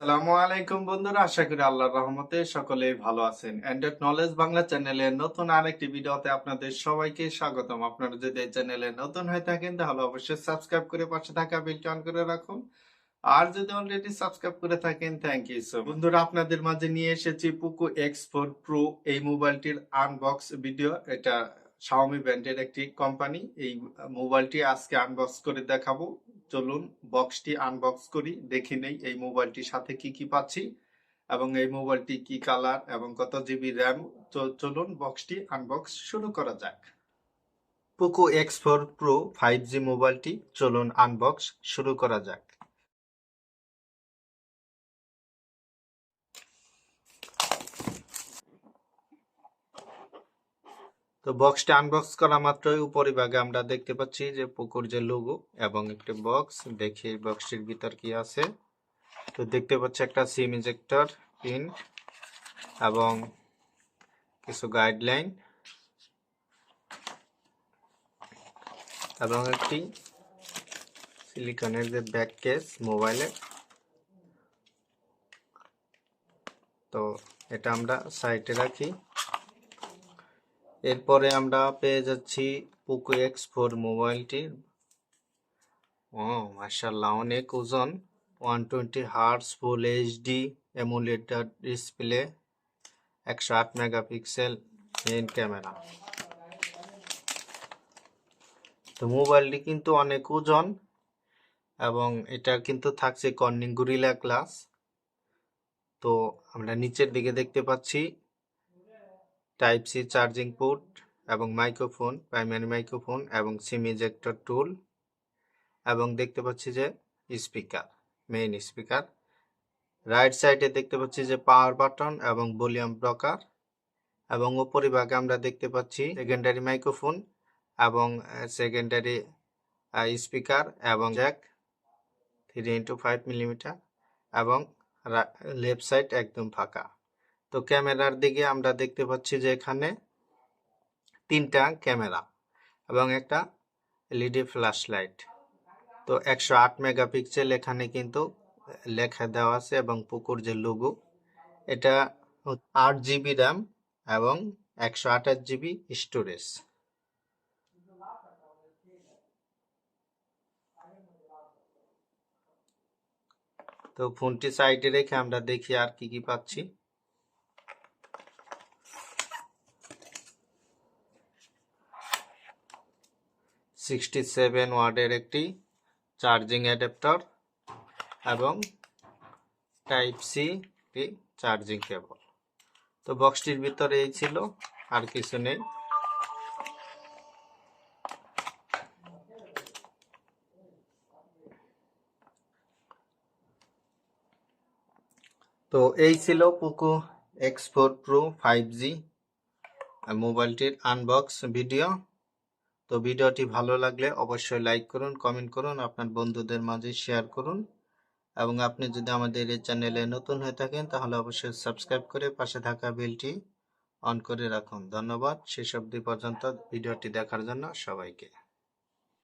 আসসালামু আলাইকুম বন্ধুরা, আশা করি আল্লাহর রহমতে সকলেই ভালো আছেন। অ্যান্ড্রয়েড নলেজ বাংলা চ্যানেলের নতুন আরেকটি ভিডিওতে আপনাদের সবাইকে স্বাগতম। আপনারা যদি এই চ্যানেলে নতুন হয়ে থাকেন তাহলে অবশ্যই সাবস্ক্রাইব করে পাশে থাকা বেলটি অন করে রাখুন। আর যদি অলরেডি সাবস্ক্রাইব করে থাকেন, থ্যাংক ইউ সো। বন্ধুরা, আপনাদের মাঝে নিয়ে এসেছি পোকো X4 Pro। এই মোবাইলটির আনবক্স ভিডিও। এটা Xiaomi ব্র্যান্ডের একটি কোম্পানি। এই মোবাইলটি আজকে আনবক্স করে দেখাবো। চলুন বক্সটি আনবক্স করি, দেখে নেই এই মোবাইলটির সাথে কি কি পাচ্ছি এবং এই মোবাইলটি কি কালার এবং কত জিবি র্যাম। চলুন বক্সটি আনবক্স শুরু করা যাক। পোকো X4 Pro 5G মোবাইলটি চলুন আনবক্স শুরু করা যাক। তো বক্সটা আনবক্স করা মাত্রই উপরিভাগে আমরা দেখতে পাচ্ছি যে পোকোর যে লোগো এবং একটি বক্স। দেখি বক্সটির ভিতর কি আছে। তো দেখতে পাচ্ছি একটা সিম ইজেক্টর পিন এবং কিছু গাইডলাইন এবং একটি সিলিকনের যে ব্যাক কেস মোবাইলের। তো এটা আমরা সাইডে রাখি। এরপরে আমরা পেয়ে যাচ্ছি পোকো X4 মোবাইলটির। মাশাআল্লাহ, অনেক ওজন। 120 hertz full HD AMOLED display, 108 megapixel main camera. তো মোবাইলটি কিন্তু অনেক ওজন এবং এটা কিন্তু থাকছে কর্নিং গরিলা গ্লাস। তো আমরা নিচের দিকে দেখতে পাচ্ছি টাইপ সি চার্জিং পোর্ট এবং মাইক্রোফোন, প্রাইমারি মাইক্রোফোন এবং সিম ইজেক্টর টুল এবং দেখতে পাচ্ছি যে স্পিকার, মেইন স্পিকার। রাইট সাইডে দেখতে পাচ্ছি যে পাওয়ার বাটন এবং ভলিউম ব্লকার এবং উপরিভাগে আমরা দেখতে পাচ্ছি সেকেন্ডারি মাইক্রোফোন এবং সেকেন্ডারি স্পিকার এবং জ্যাক 3x5 মিলিমিটার এবং লেফট সাইড একদম ফাঁকা। তো ক্যামেরার দিকে আমরা দেখতে পাচ্ছি যে এখানে তিনটা ক্যামেরা এবং একটা এলইডি ফ্ল্যাশ লাইট। তো 108 মেগাপিক্সেল এখানে কিন্তু লেখা দেওয়া আছে এবং পোকোর যে লোগো। এটা 8 জিবি র্যাম এবং 128 জিবি স্টোরেজ। তো ফোনটি সাইডে রেখে আমরা দেখি আর কি কি পাচ্ছি। $67 ওয়াটের একটি চার্জিং অ্যাডাপ্টার এবং টাইপ সি চার্জিং কেবল। তো বক্সটির ভিতরে এই ছিল, আর কিছু নেই। তো এই ছিল পোকো X4 Pro 5G মোবাইলটির আনবক্স ভিডিও। তো ভিডিওটি ভালো লাগলে অবশ্যই লাইক করুন, কমেন্ট করুন, আপনার বন্ধুদের মাঝে শেয়ার করুন এবং আপনি যদি আমাদের এই চ্যানেলে নতুন হয়ে থাকেন তাহলে অবশ্যই সাবস্ক্রাইব করে পাশে থাকা বেলটি অন করে রাখুন। ধন্যবাদ শেষ অবধি পর্যন্ত ভিডিওটি দেখার জন্য সবাইকে।